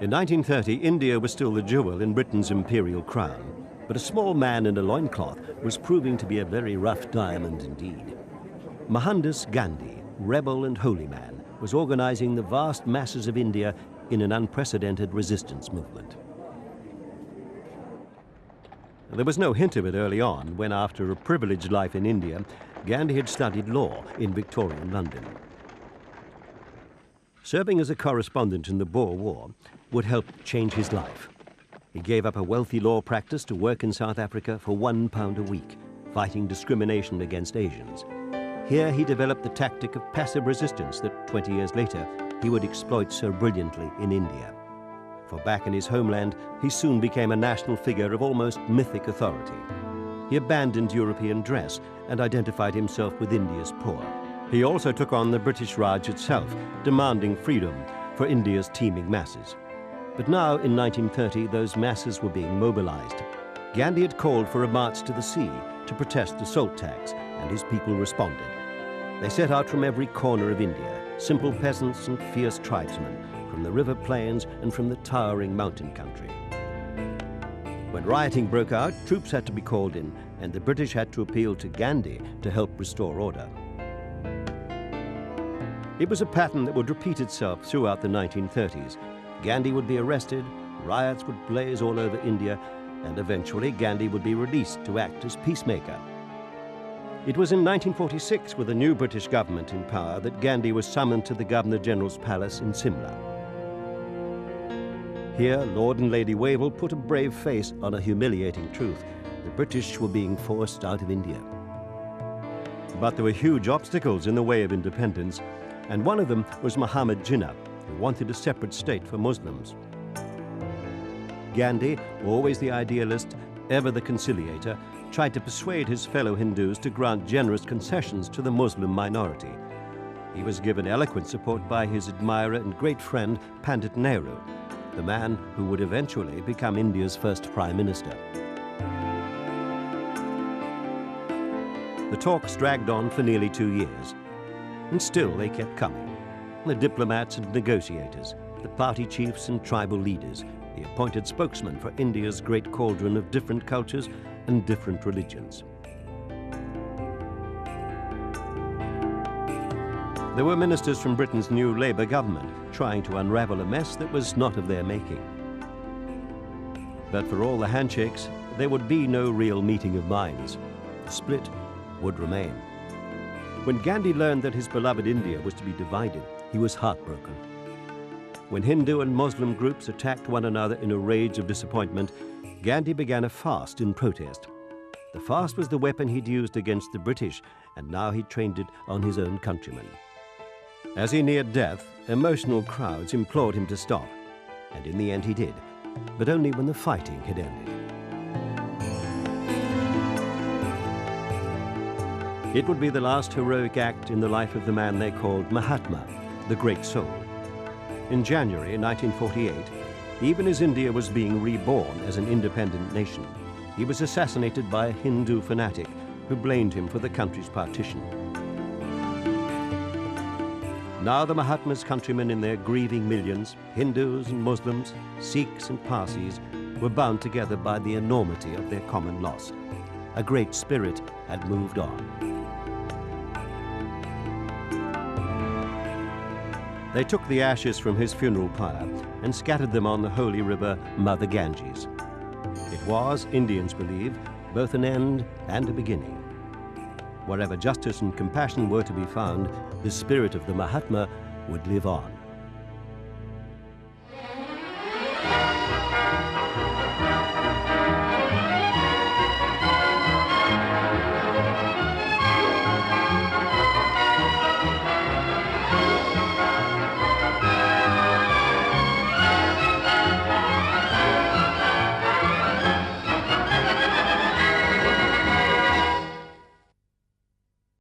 In 1930, India was still the jewel in Britain's imperial crown, but a small man in a loincloth was proving to be a very rough diamond indeed. Mohandas Gandhi, rebel and holy man, was organizing the vast masses of India in an unprecedented resistance movement. There was no hint of it early on when, after a privileged life in India, Gandhi had studied law in Victorian London. Serving as a correspondent in the Boer War would help change his life. He gave up a wealthy law practice to work in South Africa for £1 a week, fighting discrimination against Asians. Here he developed the tactic of passive resistance that 20 years later he would exploit so brilliantly in India. For back in his homeland, he soon became a national figure of almost mythic authority. He abandoned European dress and identified himself with India's poor. He also took on the British Raj itself, demanding freedom for India's teeming masses. But now, in 1930, those masses were being mobilized. Gandhi had called for a march to the sea to protest the salt tax, and his people responded. They set out from every corner of India, simple peasants and fierce tribesmen, from the river plains and from the towering mountain country. When rioting broke out, troops had to be called in, and the British had to appeal to Gandhi to help restore order. It was a pattern that would repeat itself throughout the 1930s. Gandhi would be arrested, riots would blaze all over India, and eventually Gandhi would be released to act as peacemaker. It was in 1946, with a new British government in power, that Gandhi was summoned to the Governor-General's palace in Simla. Here, Lord and Lady Wavell put a brave face on a humiliating truth. The British were being forced out of India. But there were huge obstacles in the way of independence, and one of them was Muhammad Jinnah, who wanted a separate state for Muslims. Gandhi, always the idealist, ever the conciliator, tried to persuade his fellow Hindus to grant generous concessions to the Muslim minority. He was given eloquent support by his admirer and great friend Pandit Nehru, the man who would eventually become India's first Prime Minister. The talks dragged on for nearly 2 years, and still they kept coming. The diplomats and negotiators, the party chiefs and tribal leaders, the appointed spokesman for India's great cauldron of different cultures and different religions. There were ministers from Britain's new Labour government trying to unravel a mess that was not of their making. But for all the handshakes, there would be no real meeting of minds. The split would remain. When Gandhi learned that his beloved India was to be divided, he was heartbroken. When Hindu and Muslim groups attacked one another in a rage of disappointment, Gandhi began a fast in protest. The fast was the weapon he'd used against the British, and now he trained it on his own countrymen. As he neared death, emotional crowds implored him to stop, and in the end he did, but only when the fighting had ended. It would be the last heroic act in the life of the man they called Mahatma, the Great Soul. In January 1948, even as India was being reborn as an independent nation, he was assassinated by a Hindu fanatic who blamed him for the country's partition. Now the Mahatma's countrymen in their grieving millions, Hindus and Muslims, Sikhs and Parsis, were bound together by the enormity of their common loss. A great spirit had moved on. They took the ashes from his funeral pyre and scattered them on the holy river Mother Ganges. It was, Indians believe, both an end and a beginning. Wherever justice and compassion were to be found, the spirit of the Mahatma would live on.